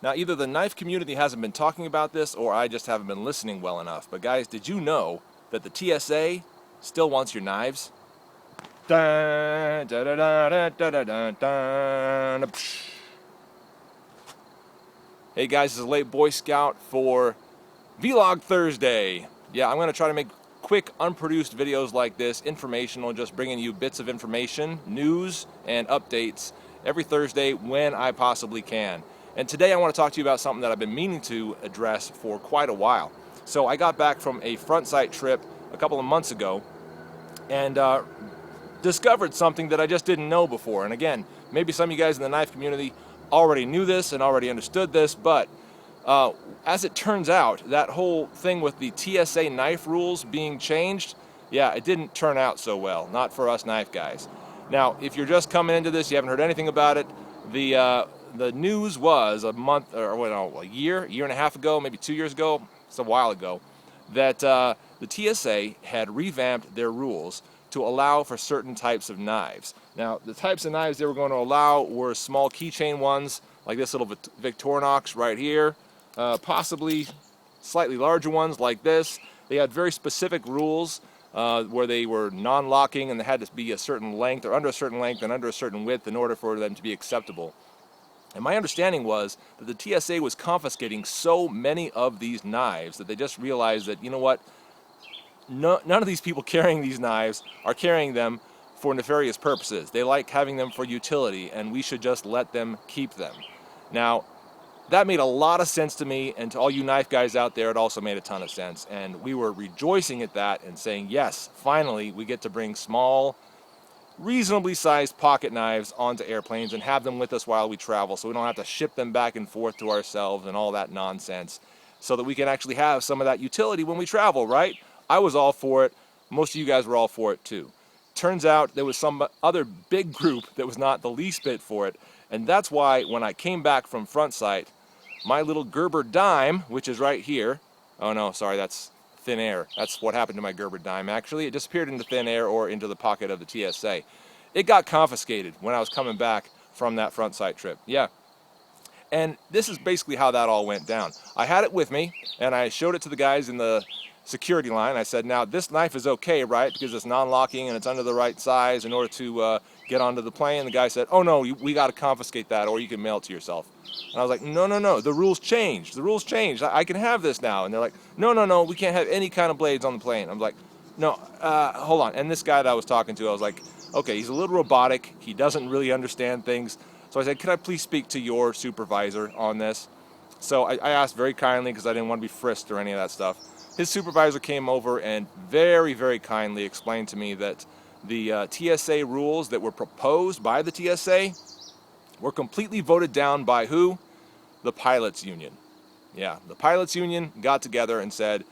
Now, either the knife community hasn't been talking about this, or I just haven't been listening well enough. But guys, did you know that the TSA still wants your knives? Dun, da, da, da, da, da, da, da, da, da. Hey guys, this is Late Boy Scout for Vlog Thursday. Yeah, I'm going to try to make quick, unproduced videos like this, informational, just bringing you bits of information, news, and updates every Thursday when I possibly can. And today I want to talk to you about something that I've been meaning to address for quite a while. So I got back from a front sight trip a couple of months ago and discovered something that I just didn't know before. And again, maybe some of you guys in the knife community already knew this and already understood this, but as it turns out, that whole thing with the TSA knife rules being changed, yeah, it didn't turn out so well, not for us knife guys. Now, if you're just coming into this, you haven't heard anything about it, the news was a year and a half ago, maybe 2 years ago, it's a while ago, that the TSA had revamped their rules to allow for certain types of knives. Now, the types of knives they were going to allow were small keychain ones, like this little Victorinox right here, possibly slightly larger ones like this. They had very specific rules where they were non-locking and they had to be a certain length or under a certain length and under a certain width in order for them to be acceptable. And my understanding was that the TSA was confiscating so many of these knives that they just realized that, you know what, none of these people carrying these knives are carrying them for nefarious purposes. They like having them for utility, and we should just let them keep them. Now, that made a lot of sense to me, and to all you knife guys out there, it also made a ton of sense. And we were rejoicing at that and saying, yes, finally we get to bring small, reasonably sized pocket knives onto airplanes and have them with us while we travel, so we don't have to ship them back and forth to ourselves and all that nonsense, so that we can actually have some of that utility when we travel, right? I was all for it. Most of you guys were all for it too. Turns out there was some other big group that was not the least bit for it, and that's why when I came back from front sight, my little Gerber dime, which is right here, oh no, sorry, that's thin air. That's what happened to my Gerber dime, actually. It disappeared into thin air or into the pocket of the TSA. It got confiscated when I was coming back from that front sight trip. Yeah. And this is basically how that all went down. I had it with me, and I showed it to the guys in the security line. I said, now this knife is okay, right? Because it's non-locking and it's under the right size in order to get onto the plane. The guy said, oh no, we got to confiscate that, or you can mail it to yourself. And I was like, no, the rules changed. The rules changed. I can have this now. And they're like, no, we can't have any kind of blades on the plane. I'm like, no, hold on. And this guy that I was talking to, I was like, okay, he's a little robotic. He doesn't really understand things. So I said, could I please speak to your supervisor on this? So I asked very kindly because I didn't want to be frisked or any of that stuff. His supervisor came over and very, very kindly explained to me that the TSA rules that were proposed by the TSA were completely voted down by who? The pilots union. Yeah, the pilots union got together and said,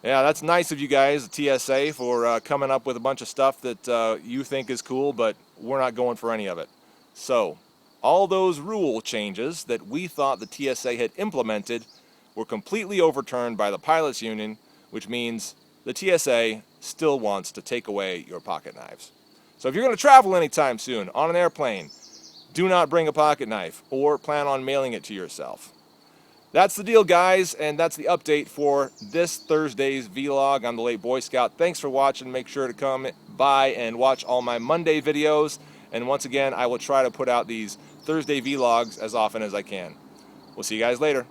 yeah, that's nice of you guys, the TSA, for coming up with a bunch of stuff that you think is cool, but we're not going for any of it. So all those rule changes that we thought the TSA had implemented were completely overturned by the pilots union, which means the TSA still wants to take away your pocket knives. So if you're going to travel anytime soon on an airplane, do not bring a pocket knife or plan on mailing it to yourself. That's the deal, guys, and that's the update for this Thursday's vlog. I'm the Late Boy Scout. Thanks for watching. Make sure to come by and watch all my Monday videos. And once again, I will try to put out these Thursday vlogs as often as I can. We'll see you guys later.